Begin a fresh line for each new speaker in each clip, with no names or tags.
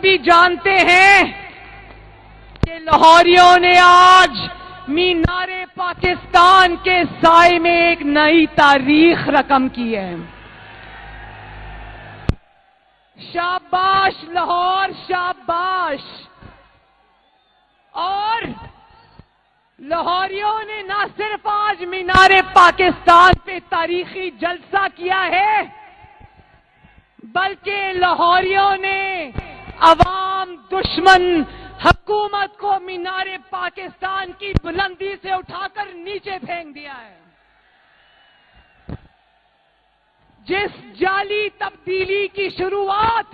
بھی جانتے ہیں کہ لاہوریوں نے آج مینار پاکستان کے سائے میں ایک نئی تاریخ رقم کی ہے. شاباش لاہور، شاباش. اور لاہوریوں نے نہ صرف آج مینار پاکستان پہ تاریخی جلسہ کیا ہے، بلکہ لاہوریوں نے عوام دشمن حکومت کو مینار پاکستان کی بلندی سے اٹھا کر نیچے پھینک دیا ہے. جس جعلی تبدیلی کی شروعات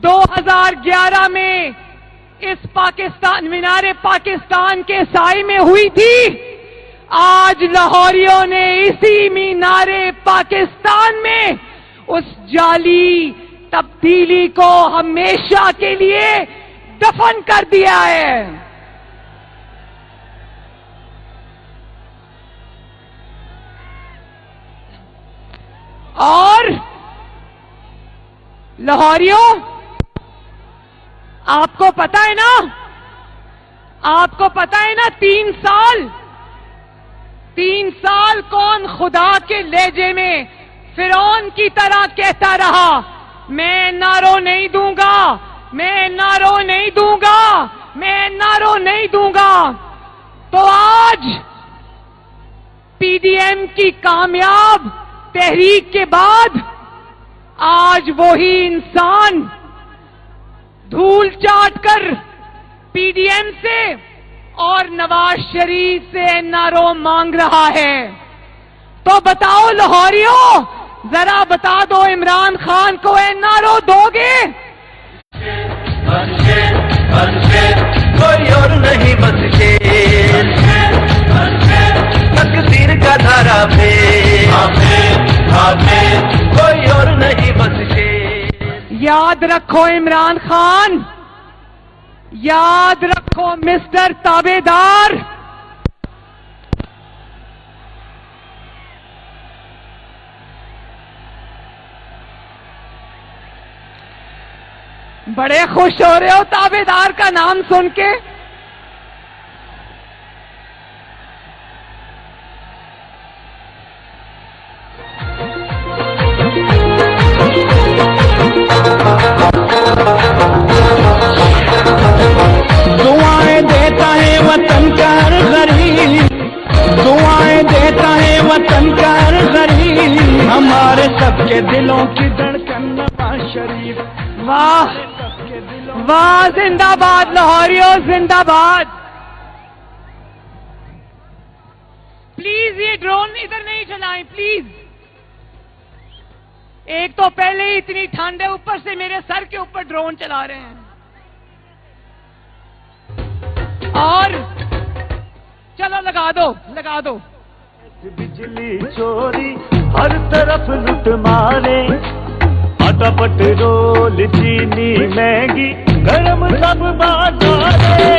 2011 میں اس مینار پاکستان کے سائے میں ہوئی تھی، آج لاہوریوں نے اسی مینار پاکستان میں اس جعلی تبدیلی کو ہمیشہ کے لیے دفن کر دیا ہے. اور لاہوریوں، آپ کو پتا ہے نا، آپ کو پتا ہے نا 3 سال کون خدا کے لہجے میں فرعون کی طرح کہتا رہا، میں نعرو نہیں دوں گا، میں نعرو نہیں دوں گا، میں نعرو نہیں دوں گا. تو آج پی ڈی ایم کی کامیاب تحریک کے بعد آج وہی انسان دھول چاٹ کر پی ڈی ایم سے اور نواز شریف سے نعرو مانگ رہا ہے. تو بتاؤ لاہوریوں، ذرا بتا دو عمران خان کو نعرو دو گے؟
کوئی اور نہیں بس تقدیر کا دھارا پہ کوئی اور نہیں بس.
یاد رکھو عمران خان، یاد رکھو مسٹر تابے دار، بڑے خوش ہو رہے ہو تابے دار کا نام سن کے.
دعائیں دیتا ہے وطن کا ہر غریب، دعائیں دیتا ہے وطن کا ہر غریب، ہمارے سب کے دلوں کی دھڑکن نواز شریف.
واہ واہ، زندہ باد لاہوریوں، زندہ باد. پلیز یہ ڈرون ادھر نہیں چلائیں پلیز. ایک تو پہلے ہی اتنی ٹھنڈ ہے، اوپر سے میرے سر کے اوپر ڈرون چلا رہے ہیں. اور چلو لگا دو، لگا دو.
بجلی چوری ہر طرف لوٹ مارے، آٹا پٹرول چینی مہنگی گرم سب بازارے.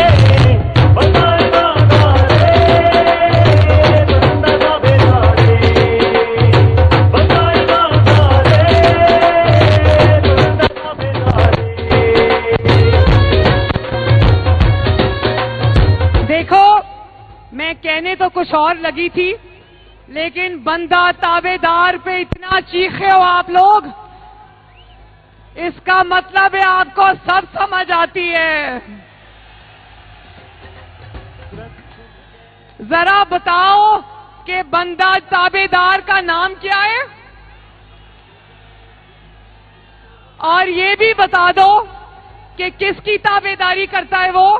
دیکھو، میں کہنے تو کچھ اور لگی تھی، لیکن بندہ تابے دار پہ اتنا چیخے ہو آپ لوگ، اس کا مطلب ہے آپ کو سب سمجھ آتی ہے. ذرا بتاؤ کہ بندہ تابے دار کا نام کیا ہے، اور یہ بھی بتا دو کہ کس کی تابے داری کرتا ہے وہ.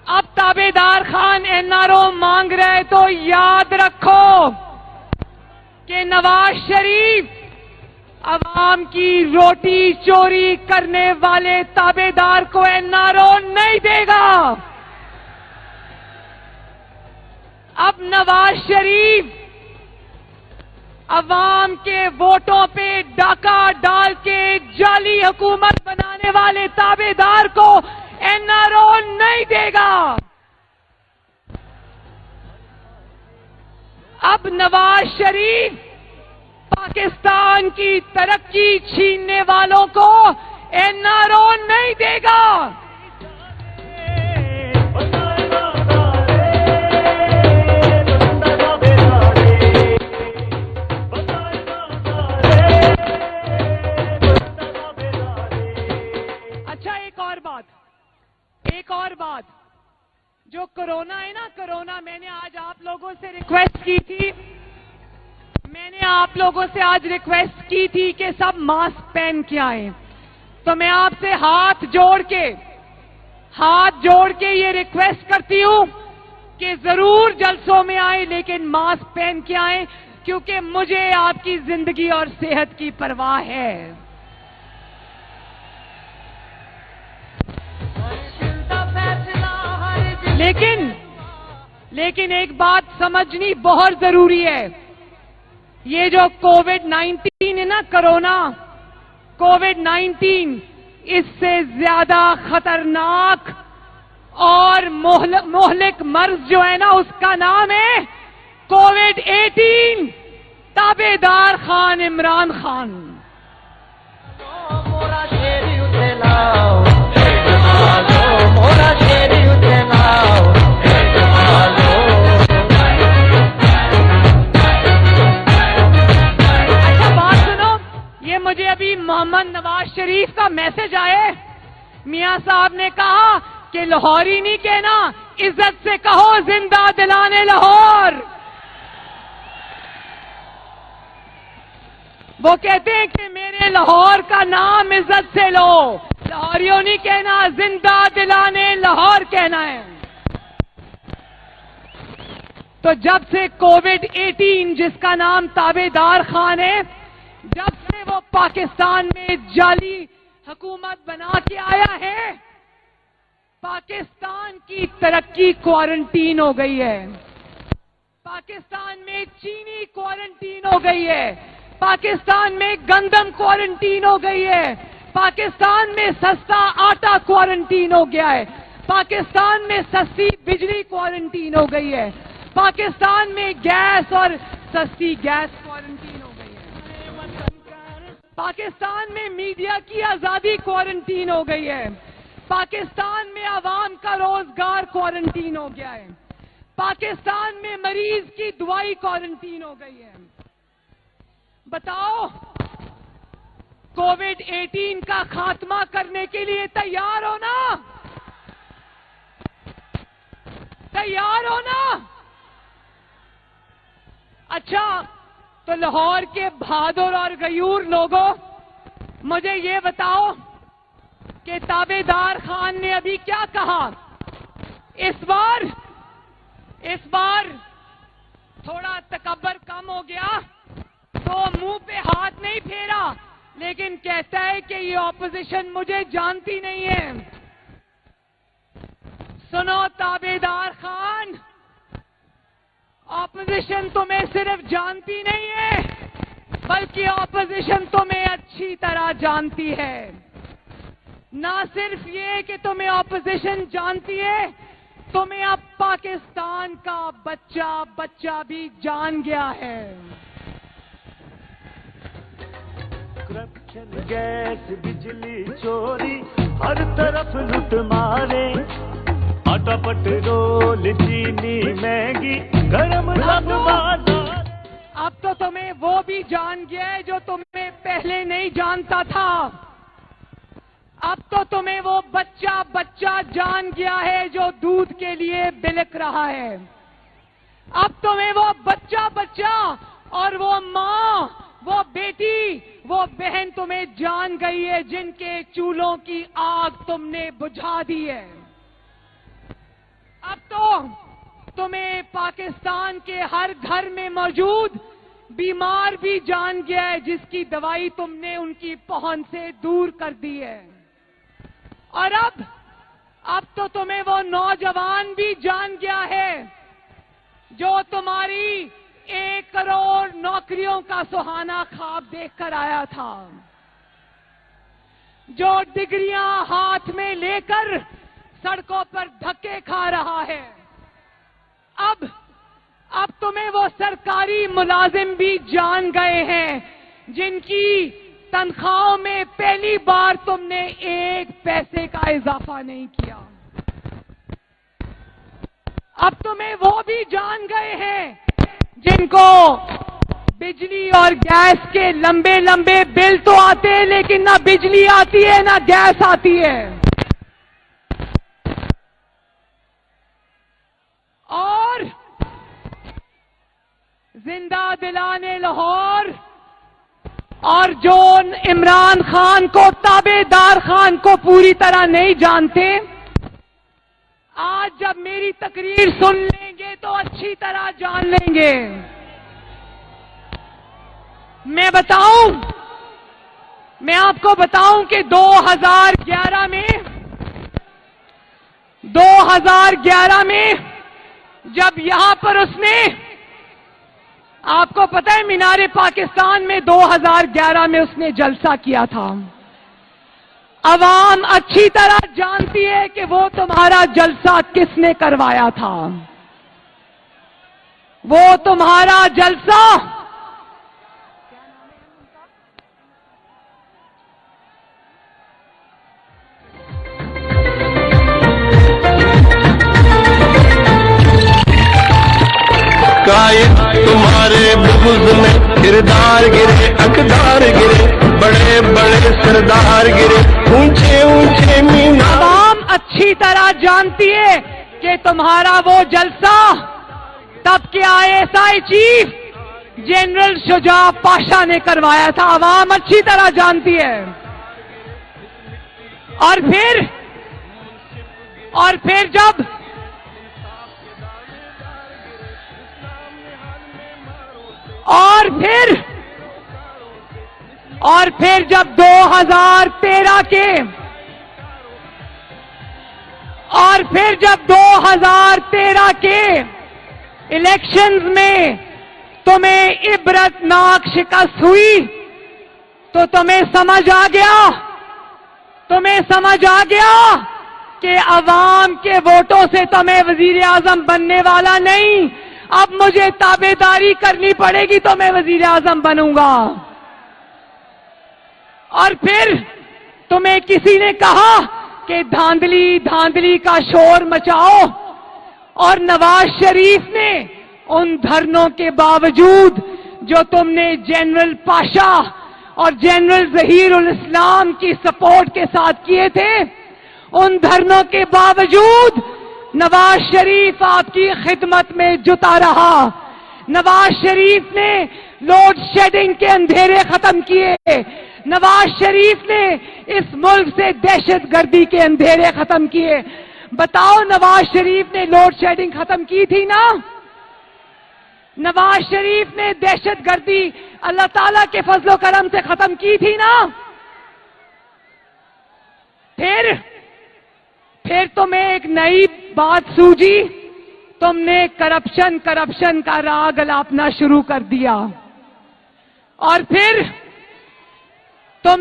اب تابے دار خان این آر او مانگ رہے تو یاد رکھو کہ نواز شریف عوام کی روٹی چوری کرنے والے تابے دار کو این آر او نہیں دے گا. اب نواز شریف عوام کے ووٹوں پہ ڈاکہ ڈال کے جعلی حکومت بنانے والے تابے دار کو این آر او نہیں دے گا. اب نواز شریف پاکستان کی ترقی چھیننے والوں کو این آر او نہیں دے گا. اچھا ایک اور بات جو کرونا ہے نا، کرونا، میں نے آج آپ لوگوں سے ریکویسٹ کی تھی، کہ سب ماسک پہن کے آئیں. تو میں آپ سے ہاتھ جوڑ کے یہ ریکویسٹ کرتی ہوں کہ ضرور جلسوں میں آئیں لیکن ماسک پہن کے آئیں، کیونکہ مجھے آپ کی زندگی اور صحت کی پرواہ ہے. لیکن ایک بات سمجھنی بہت ضروری ہے. یہ جو کووڈ-19 ہے نا، کرونا، کووڈ-19 اس سے زیادہ خطرناک اور مہلک مرض جو ہے نا، اس کا نام ہے کووڈ-18 تابع دار خان عمران خان. مجھے ابھی محمد نواز شریف کا میسج آئے، میاں صاحب نے کہا کہ لاہوری نہیں کہنا، عزت سے کہو زندہ دلانے لاہور. وہ کہتے ہیں کہ میرے لاہور کا نام عزت سے لو، لاہوریوں نہیں کہنا، زندہ دلانے لاہور کہنا ہے. تو جب سے کووڈ-18 جس کا نام تابع دار خان ہے، جب سے وہ پاکستان میں جعلی حکومت بنا کے آیا ہے، پاکستان کی ترقی کوارنٹین ہو گئی ہے. پاکستان میں چینی کوارنٹین ہو گئی ہے، پاکستان میں گندم کوارنٹین ہو گئی ہے، پاکستان میں سستا آٹا کوارنٹین ہو گیا ہے، پاکستان میں سستی بجلی کوارنٹین ہو گئی ہے، پاکستان میں گیس اور سستی گیس کوارنٹین ہو گئی ہے، پاکستان میں میڈیا کی آزادی کوارنٹین ہو گئی ہے، پاکستان میں عوام کا روزگار کوارنٹین ہو گیا ہے، پاکستان میں مریض کی دوائی کوارنٹین ہو گئی ہے. بتاؤ، کووڈ-18 کا خاتمہ کرنے کے لیے تیار ہو نا؟ تیار ہو نا؟ اچھا، تو لاہور کے بہادر اور غیور لوگوں، مجھے یہ بتاؤ کہ تابع دار خان نے ابھی کیا کہا؟ اس بار تھوڑا تکبر کم ہو گیا تو منہ پہ ہاتھ نہیں پھیرا، لیکن کہتا ہے کہ یہ اپوزیشن مجھے جانتی نہیں ہے. سنو تابع دار خان، اپوزیشن تمہیں صرف جانتی نہیں ہے بلکہ اپوزیشن تمہیں اچھی طرح جانتی ہے. نہ صرف یہ کہ تمہیں اپوزیشن جانتی ہے، تمہیں اب پاکستان کا بچہ بھی جان گیا ہے.
کرپشن، گیس، بجلی چوری، ہر طرف لوٹ مارے، آٹا پٹرول چینی مہنگی، گرم سب بازار.
اب تو تمہیں وہ بھی جان گیا ہے جو تمہیں پہلے نہیں جانتا تھا. اب تو تمہیں وہ بچہ جان گیا ہے جو دودھ کے لیے بلک رہا ہے. اب تمہیں وہ بچہ اور وہ ماں، وہ بیٹی، وہ بہن تمہیں جان گئی ہے جن کے چولہوں کی آگ تم نے بجھا دی ہے. اب تو تمہیں پاکستان کے ہر گھر میں موجود بیمار بھی جان گیا ہے جس کی دوائی تم نے ان کی پہنچ سے دور کر دی ہے. اور اب تو تمہیں وہ نوجوان بھی جان گیا ہے جو تمہاری 1 کروڑ نوکریوں کا سہانا خواب دیکھ کر آیا تھا، جو ڈگریاں ہاتھ میں لے کر سڑکوں پر دھکے کھا رہا ہے. اب تمہیں وہ سرکاری ملازم بھی جان گئے ہیں جن کی تنخواہوں میں پہلی بار تم نے 1 پیسے کا اضافہ نہیں کیا. اب تمہیں وہ بھی جان گئے ہیں جن کو بجلی اور گیس کے لمبے لمبے بل تو آتے ہیں لیکن نہ بجلی آتی ہے نہ گیس آتی ہے. اور زندہ دلانے لاہور اور جو عمران خان کو تابع دار خان کو پوری طرح نہیں جانتے، آج جب میری تقریر سن لیں گے تو اچھی طرح جان لیں گے. میں آپ کو بتاؤں کہ 2011 میں جب یہاں پر اس نے، آپ کو پتہ ہے مینار پاکستان میں 2011 میں اس نے جلسہ کیا تھا. عوام اچھی طرح جانتی ہے کہ وہ تمہارا جلسہ کس نے کروایا تھا. وہ تمہارا جلسہ
قائد تمہارے بغض میں کردار گرے، اقدار گرے، بڑے بڑے سردار گرے، اونچے اونچے مینار.
عوام اچھی طرح جانتی ہے کہ تمہارا وہ جلسہ تب کے ISI چیف جنرل شجاع پاشا نے کروایا تھا. عوام اچھی طرح جانتی ہے. اور پھر جب 2013 کے الیکشنز میں تمہیں عبرتناک شکست ہوئی تو تمہیں سمجھ آ گیا کہ عوام کے ووٹوں سے تو میں وزیر اعظم بننے والا نہیں، اب مجھے تابع داری کرنی پڑے گی تو میں وزیر اعظم بنوں گا. اور پھر تمہیں کسی نے کہا کہ دھاندلی کا شور مچاؤ، اور نواز شریف نے ان دھرنوں کے باوجود جو تم نے جنرل پاشا اور جنرل ظہیر الاسلام کی سپورٹ کے ساتھ کیے تھے، ان دھرنوں کے باوجود نواز شریف آپ کی خدمت میں جتا رہا. نواز شریف نے لوڈ شیڈنگ کے اندھیرے ختم کیے. نواز شریف نے اس ملک سے دہشت گردی کے اندھیرے ختم کیے. بتاؤ، نواز شریف نے لوڈ شیڈنگ ختم کی تھی نا؟ نواز شریف نے دہشت گردی اللہ تعالیٰ کے فضل و کرم سے ختم کی تھی نا؟ پھر تمہیں ایک نئی بات سوجی، تم نے کرپشن کا راگ الاپنا شروع کر دیا. اور پھر تم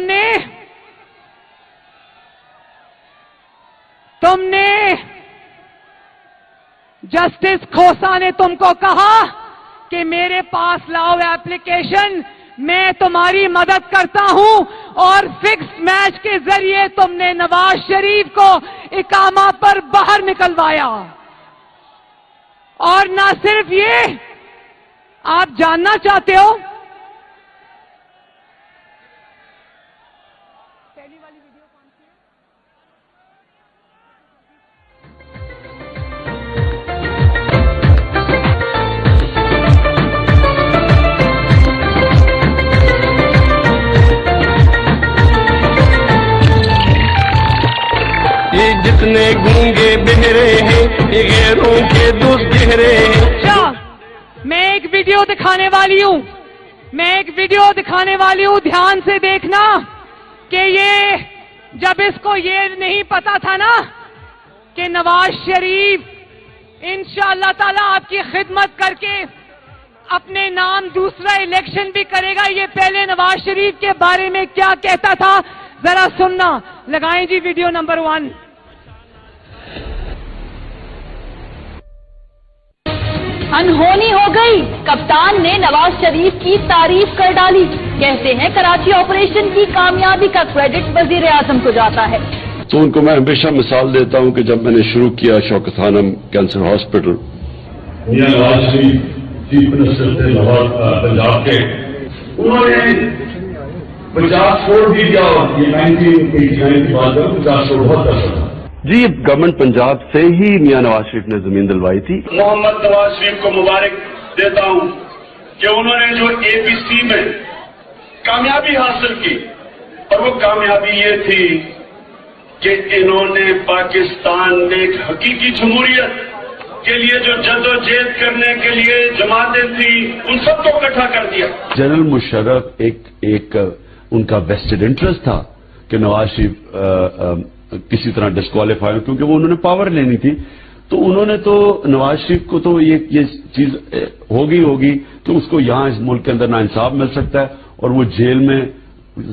نے جسٹس کھوسا نے تم کو کہا کہ میرے پاس لاؤ ایپلیکیشن، میں تمہاری مدد کرتا ہوں، اور فکس میچ کے ذریعے تم نے نواز شریف کو اقامہ پر باہر نکلوایا. اور نہ صرف یہ، آپ جاننا چاہتے ہو پہلی والی ویڈیو کون سی ہے؟
یہ جتنے گونگے بہرے ہیں یہ غیروں کے دوست گہرے ہیں.
اچھا، میں ایک ویڈیو دکھانے والی ہوں، دھیان سے دیکھنا کہ یہ جب اس کو یہ نہیں پتا تھا نا کہ نواز شریف انشاءاللہ تعالیٰ آپ کی خدمت کر کے اپنے نام دوسرا الیکشن بھی کرے گا، یہ پہلے نواز شریف کے بارے میں کیا کہتا تھا ذرا سننا. لگائیں جی ویڈیو نمبر 1.
انہونی ہو گئی، کپتان نے نواز شریف کی تعریف کر ڈالی، کہتے ہیں کراچی آپریشن کی کامیابی کا کریڈٹ وزیر اعظم کو جاتا ہے۔
تو ان کو میں ہمیشہ مثال دیتا ہوں کہ جب میں نے شروع کیا شوکت خانم cancer hospital,
Mian Nawaz Sharif chief minister تھے پنجاب کے، انہوں نے 50 کروڑ بھی دیا، اور یہ 1989 کی بات ہے، 50 کروڑ بہت پیسہ تھا۔
جی گورنمنٹ پنجاب سے ہی میاں نواز شریف نے زمین دلوائی تھی۔
محمد نواز شریف کو مبارک دیتا ہوں کہ انہوں نے جو اے پی سی میں کامیابی حاصل کی، اور وہ کامیابی یہ تھی کہ انہوں نے پاکستان میں ایک حقیقی جمہوریت کے لیے جو جدوجہد کرنے کے لیے جماعتیں تھیں ان سب کو اکٹھا کر دیا۔
جنرل مشرف ایک ان کا ویسٹڈ انٹرسٹ تھا کہ نواز شریف کسی طرح ڈسکوالیفائی ہو، کیونکہ وہ انہوں نے پاور لینی تھی، تو انہوں نے تو نواز شریف کو تو یہ چیز ہوگی تو اس کو یہاں اس ملک کے اندر ناانصاف مل سکتا ہے، اور وہ جیل میں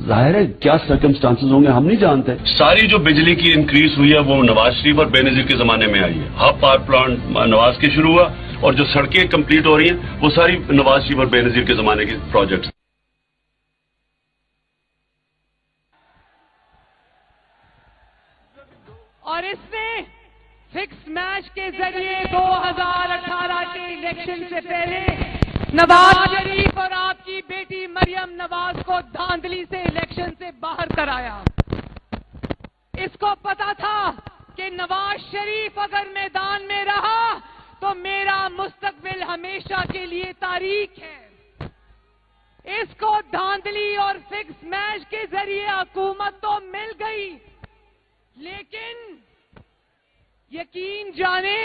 ظاہر ہے کیا سرکمسٹانسز ہوں گے ہم نہیں جانتے۔
ساری جو بجلی کی انکریز ہوئی ہے وہ نواز شریف اور بے نظیر کے زمانے میں آئی ہے۔ ہب پاور پلانٹ نواز کے شروع ہوا، اور جو سڑکیں کمپلیٹ ہو رہی ہیں وہ ساری نواز شریف اور بے نظیر کے زمانے کے پروجیکٹس۔
اور اس نے فکس میچ کے ذریعے 2018 کے الیکشن سے پہلے نواز شریف اور آپ کی بیٹی مریم نواز کو دھاندلی سے الیکشن سے باہر کرایا۔ اس کو پتا تھا کہ نواز شریف اگر میدان میں رہا تو میرا مستقبل ہمیشہ کے لیے تاریک ہے۔ اس کو دھاندلی اور فکس میچ کے ذریعے حکومت تو مل گئی، لیکن یقین جانے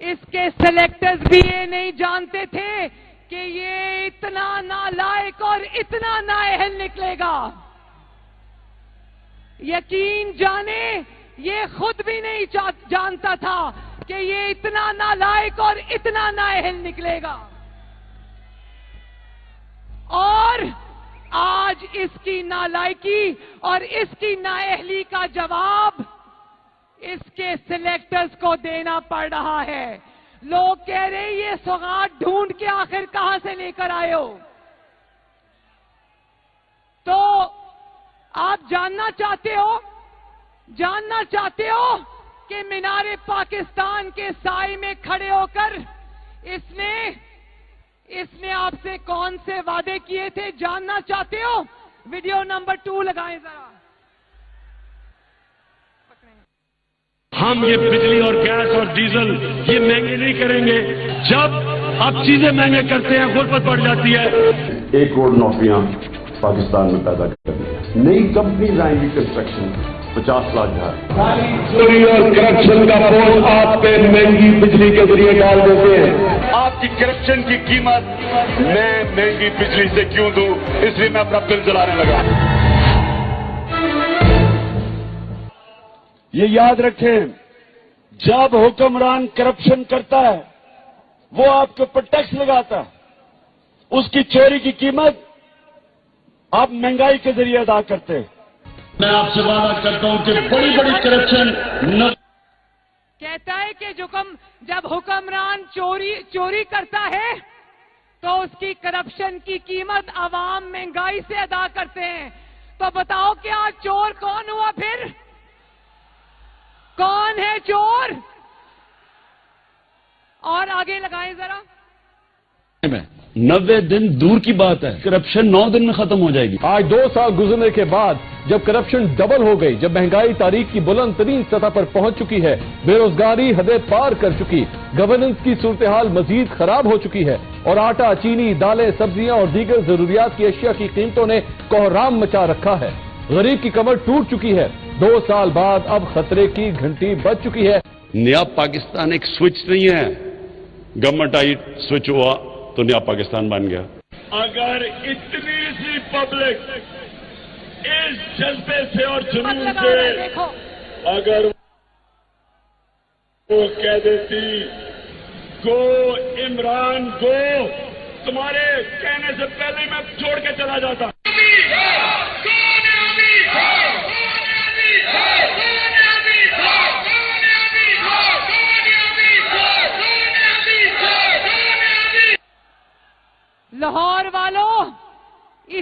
اس کے سلیکٹرز بھی یہ نہیں جانتے تھے کہ یہ اتنا نالائق اور اتنا نااہل نکلے گا۔ یقین جانے یہ خود بھی نہیں جانتا تھا کہ یہ اتنا نالائق اور اتنا نااہل نکلے گا، اور آج اس کی نالائکی اور اس کی نااہلی کا جواب اس کے سلیکٹرز کو دینا پڑ رہا ہے۔ لوگ کہہ رہے یہ سوغات ڈھونڈ کے آخر کہاں سے لے کر آئے ہو؟ تو آپ جاننا چاہتے ہو کہ مینار پاکستان کے سائے میں کھڑے ہو کر اس نے آپ سے کون سے وعدے کیے تھے؟ جاننا چاہتے ہو؟ ویڈیو نمبر 2 لگائیں ذرا۔
ہم یہ بجلی اور گیس اور ڈیزل یہ مہنگے نہیں کریں گے۔ جب آپ چیزیں مہنگے کرتے ہیں غربت بڑھ جاتی ہے۔
1 کروڑ نوکریاں پاکستان میں پیدا کرنی ہے، نئی کمپنیز آئیں گی، کنسٹرکشن 50 لاکھ گھر۔
چوری اور کرپشن کا بوجھ آپ پہ مہنگی بجلی کے ذریعے ڈال دیتے ہیں۔
آپ کی کرپشن کی قیمت میں مہنگی بجلی سے کیوں دوں؟ اس لیے میں اپنا بل جلانے لگا۔
یہ یاد رکھیں، جب حکمران کرپشن کرتا ہے وہ آپ کے اوپر ٹیکس لگاتا ہے، اس کی چوری کی قیمت آپ مہنگائی کے ذریعے ادا کرتے ہیں۔ میں آپ سے وعدہ کرتا ہوں کہ بڑی بڑی کرپشن
کہتا ہے کہ جب حکمران چوری کرتا ہے تو اس کی کرپشن کی قیمت عوام مہنگائی سے ادا کرتے ہیں۔ تو بتاؤ کہ آج چور کون ہوا؟ پھر کون ہے چور؟ اور آگے لگائیں ذرا۔
90 دن دور کی بات ہے، کرپشن 9 دن میں ختم ہو جائے گی۔
آج 2 سال گزرنے کے بعد جب کرپشن ڈبل ہو گئی، جب مہنگائی تاریخ کی بلند ترین سطح پر پہنچ چکی ہے، بے روزگاری حدیں پار کر چکی، گورننس کی صورتحال مزید خراب ہو چکی ہے، اور آٹا، چینی، دالیں، سبزیاں اور دیگر ضروریات کی اشیاء کی قیمتوں نے کوہرام مچا رکھا ہے، غریب کی کمر ٹوٹ چکی ہے، 2 سال بعد اب خطرے کی گھنٹی بج چکی ہے۔
نیا پاکستان ایک سوئچ نہیں ہے، گورنمنٹ آئی سوئچ ہوا تو نیا پاکستان بن گیا۔
اگر اتنی سی پبلک اس جذبے سے اور جنون سے اگر وہ کہہ دیتی گو عمران گو، تمہارے کہنے سے پہلے میں چھوڑ کے چلا جاتا۔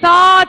7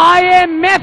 IMF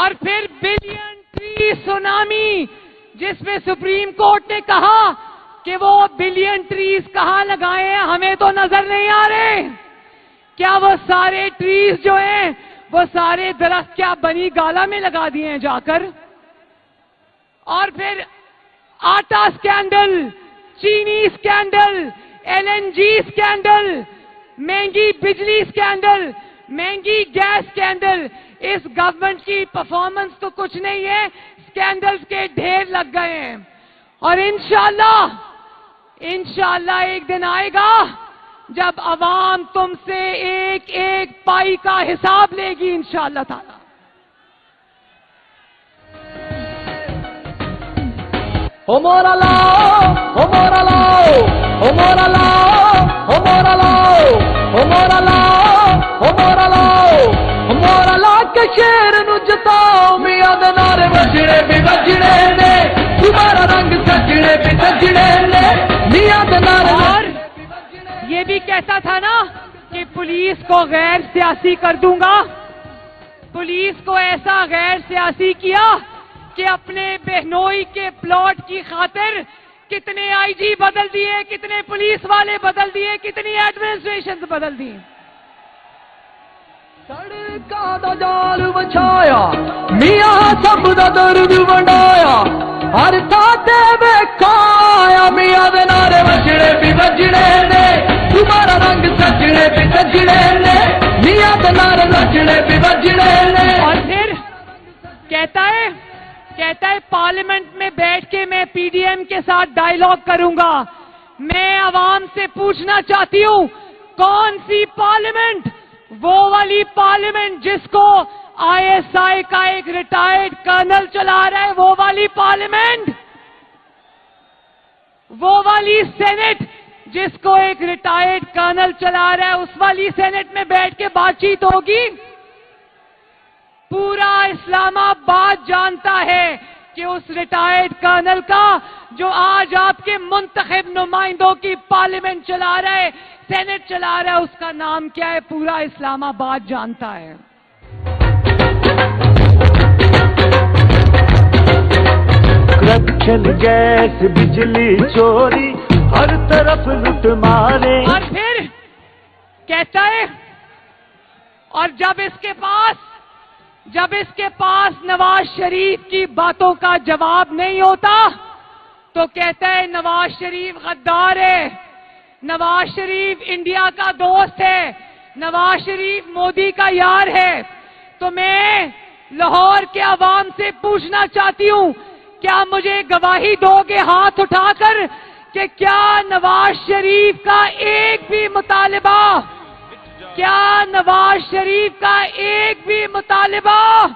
اور پھر بلین ٹری سونامی جس میں سپریم کورٹ نے کہا کہ وہ بلین ٹریز کہاں لگائے ہیں ہمیں تو نظر نہیں آ رہے. کیا وہ سارے ٹریز جو ہیں وہ سارے درخت کیا بنی گالا میں لگا دیے ہیں جا کر؟ اور پھر آٹا سکینڈل، چینی سکینڈل، LNG سکینڈل، مہنگی بجلی سکینڈل، مہنگی گیس سکینڈل. اس گورنمنٹ کی پرفارمنس تو کچھ نہیں ہے، سکینڈلز کے ڈھیر لگ گئے ہیں. اور انشاءاللہ ایک دن آئے گا جب عوام تم سے ایک ایک پائی کا حساب لے گی انشاءاللہ تعالی.
ہمارا لاؤ، ہمارا لاؤ، ہمارا لاؤ، ہمارا لاؤ، ہمارا لاؤ، ہمارا لاؤ، ہمارا لا کے شیر نو جتاؤ. میاں دے نعرے وجنے بھی وجنے نے، تمہارا رنگ سجنے بھی سجنے نے. میاں دے نعرے
اور یہ بھی کہتا تھا نا کہ پولیس کو غیر سیاسی کر دوں گا. پولیس کو ایسا غیر سیاسی کیا کہ اپنے بہنوئی کے پلاٹ کی خاطر کتنے IG بدل دیے، کتنے پولیس والے بدل دیے، کتنی ایڈمنسٹریشن بدل دی.
سڑکاں دا جال وچھایا، میاں سب دا درد ونڈایا. ہر تھاں تے ویکھایا، میاں دے نعرے وجنے بھی وجنے نے، تمہارا رنگ سجنے بھی سجنے نے. میاں دے نعرے وجنے بھی وجنے نے.
اور پھر کہتا ہے پارلیمنٹ میں بیٹھ کے میں PDM کے ساتھ ڈائیلاگ کروں گا. میں عوام سے پوچھنا چاہتی ہوں کون سی پارلیمنٹ؟ وہ والی پارلیمنٹ جس کو ISI کا ایک ریٹائرڈ کرنل چلا رہا ہے، وہ والی پارلیمنٹ؟ وہ والی سینٹ جس کو ایک ریٹائرڈ کرنل چلا رہا ہے، اس والی سینٹ میں بیٹھ کے بات چیت ہوگی؟ پورا اسلام آباد جانتا ہے کہ اس ریٹائرڈ کرنل کا جو آج آپ کے منتخب نمائندوں کی پارلیمنٹ چلا رہا ہے، سینٹ چلا رہا ہے، اس کا نام کیا ہے؟ پورا اسلام آباد جانتا ہے.
کرپشن، گیس، بجلی چوری، ہر طرف لوٹ مارے.
اور پھر کہتا ہے، اور جب اس کے پاس نواز شریف کی باتوں کا جواب نہیں ہوتا تو کہتا ہے نواز شریف غدار ہے، نواز شریف انڈیا کا دوست ہے، نواز شریف مودی کا یار ہے. تو میں لاہور کے عوام سے پوچھنا چاہتی ہوں، کیا مجھے گواہی دو گے ہاتھ اٹھا کر کہ کیا نواز شریف کا ایک بھی مطالبہ، کیا نواز شریف کا ایک بھی مطالبہ،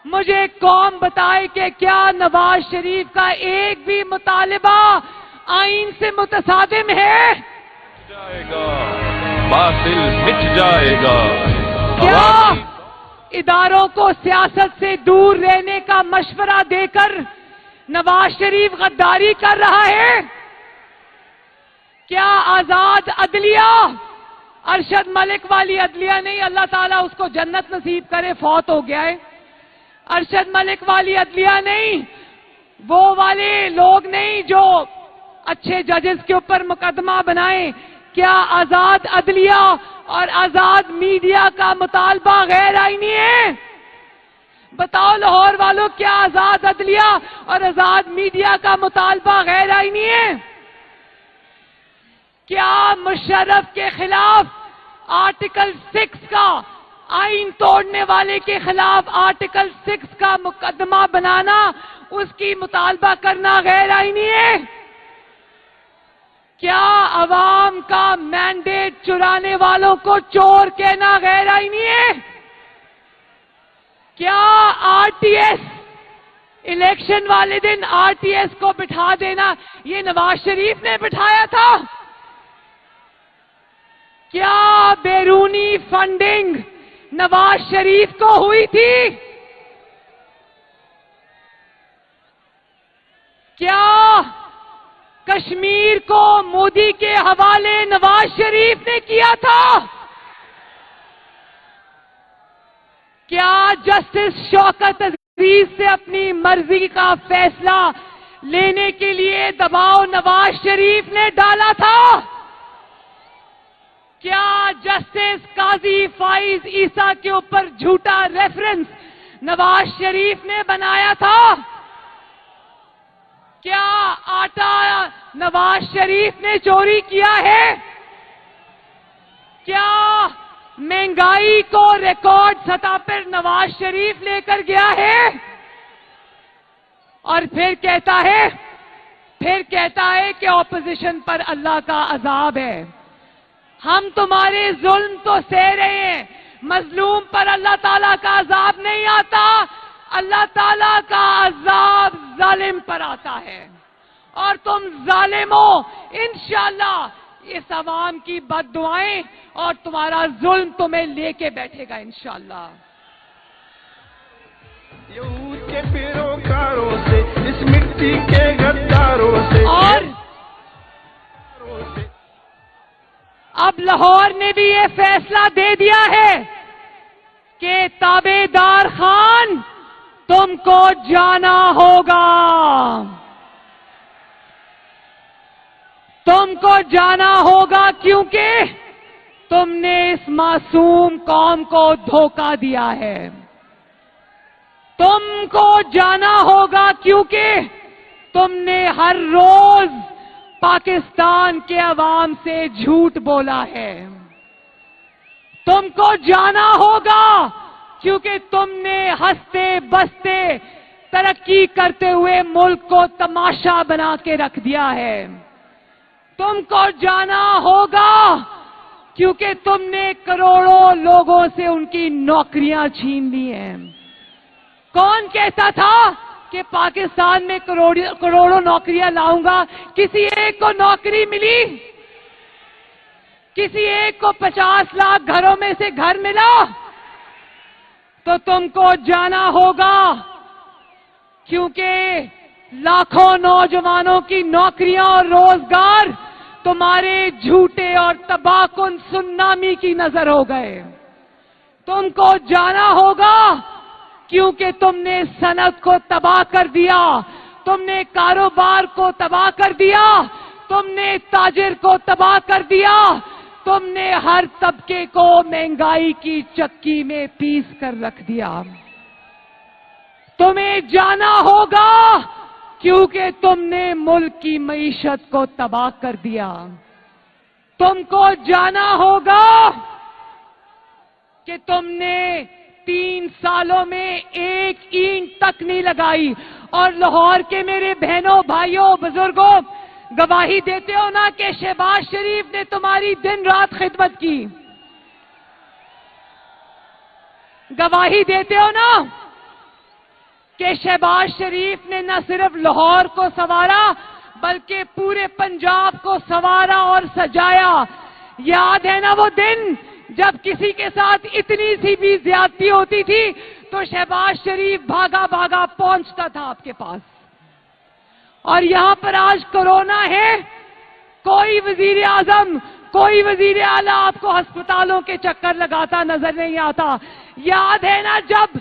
مجھے قوم بتائے کہ کیا نواز شریف کا ایک بھی مطالبہ آئین سے متصادم ہے؟
جائے گا باطل مٹ جائے گا.
کیا اداروں کو سیاست سے دور رہنے کا مشورہ دے کر نواز شریف غداری کر رہا ہے؟ کیا آزاد عدلیہ، ارشد ملک والی عدلیہ نہیں، اللہ تعالیٰ اس کو جنت نصیب کرے، فوت ہو گیا ہے، ارشد ملک والی عدلیہ نہیں، وہ والے لوگ نہیں جو اچھے ججز کے اوپر مقدمہ بنائیں. کیا آزاد عدلیہ اور آزاد میڈیا کا مطالبہ غیر آئینی ہے؟ بتاؤ لاہور والوں، کیا آزاد عدلیہ اور آزاد میڈیا کا مطالبہ غیر آئینی ہے؟ کیا مشرف کے خلاف آرٹیکل 6 کا، آئین توڑنے والے کے خلاف آرٹیکل 6 کا مقدمہ بنانا، اس کی مطالبہ کرنا غیر آئینی ہے؟ کیا عوام کا مینڈیٹ چرانے والوں کو چور کہنا غیر آئینی ہے؟ کیا RTS الیکشن والے دن RTS کو بٹھا دینا یہ نواز شریف نے بٹھایا تھا؟ کیا بیرونی فنڈنگ نواز شریف کو ہوئی تھی؟ کیا کشمیر کو مودی کے حوالے نواز شریف نے کیا تھا؟ کیا جسٹس شوکت عزیز سے اپنی مرضی کا فیصلہ لینے کے لیے دباؤ نواز شریف نے ڈالا تھا؟ کیا جسٹس قاضی فائز عیسیٰ کے اوپر جھوٹا ریفرنس نواز شریف نے بنایا تھا؟ کیا آٹا نواز شریف نے چوری کیا ہے؟ کیا مہنگائی کو ریکارڈ سطح پر نواز شریف لے کر گیا ہے؟ اور پھر کہتا ہے کہ اپوزیشن پر اللہ کا عذاب ہے. ہم تمہارے ظلم تو سہ رہے ہیں، مظلوم پر اللہ تعالیٰ کا عذاب نہیں آتا، اللہ تعالیٰ کا عذاب ظالم پر آتا ہے. اور تم ظالموں، انشاءاللہ اس عوام کی بد دعائیں اور تمہارا ظلم تمہیں لے کے بیٹھے گا انشاءاللہ.
یہود کے پیروکاروں سے، اس مٹی کے غداروں سے،
اور اب لاہور نے بھی یہ فیصلہ دے دیا ہے کہ تابعدار خان تم کو جانا ہوگا، تم کو جانا ہوگا کیونکہ تم نے اس معصوم قوم کو دھوکہ دیا ہے. تم کو جانا ہوگا کیونکہ تم نے ہر روز پاکستان کے عوام سے جھوٹ بولا ہے. تم کو جانا ہوگا کیونکہ تم نے ہنستے بستے ترقی کرتے ہوئے ملک کو تماشا بنا کے رکھ دیا ہے. تم کو جانا ہوگا کیونکہ تم نے کروڑوں لوگوں سے ان کی نوکریاں چھین لی ہیں. کون کہتا تھا کہ پاکستان میں کروڑوں نوکریاں لاؤں گا؟ کسی ایک کو نوکری ملی؟ کسی ایک کو 50 لاکھ گھروں میں سے گھر ملا؟ تو تم کو جانا ہوگا کیونکہ لاکھوں نوجوانوں کی نوکریاں اور روزگار تمہارے جھوٹے اور تباہ کن سونامی کی نظر ہو گئے. تم کو جانا ہوگا کیونکہ تم نے صنعت کو تباہ کر دیا، تم نے کاروبار کو تباہ کر دیا، تم نے تاجر کو تباہ کر دیا، تم نے ہر طبقے کو مہنگائی کی چکی میں پیس کر رکھ دیا. تمہیں جانا ہوگا کیونکہ تم نے ملک کی معیشت کو تباہ کر دیا. تم کو جانا ہوگا کہ تم نے 3 سالوں میں ایک اینٹ تک نہیں لگائی. اور لاہور کے میرے بہنوں بھائیوں بزرگوں گواہی دیتے ہو نا کہ شہباز شریف نے تمہاری دن رات خدمت کی. گواہی دیتے ہو نا کہ شہباز شریف نے نہ صرف لاہور کو سنوارا بلکہ پورے پنجاب کو سنوارا اور سجایا. یاد ہے نا وہ دن جب کسی کے ساتھ اتنی سی بھی زیادتی ہوتی تھی تو شہباز شریف بھاگا بھاگا پہنچتا تھا آپ کے پاس. اور یہاں پر آج کورونا ہے، کوئی وزیر اعظم، کوئی وزیر اعلیٰ آپ کو ہسپتالوں کے چکر لگاتا نظر نہیں آتا. یاد ہے نا جب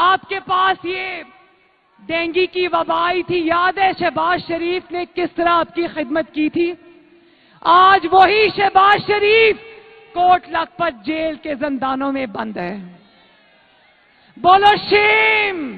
آپ کے پاس یہ ڈینگی کی وبا آئی تھی، یاد ہے شہباز شریف نے کس طرح آپ کی خدمت کی تھی؟ آج وہی شہباز شریف کوٹ لکھپت جیل کے زندانوں میں بند ہے. بولو شیم.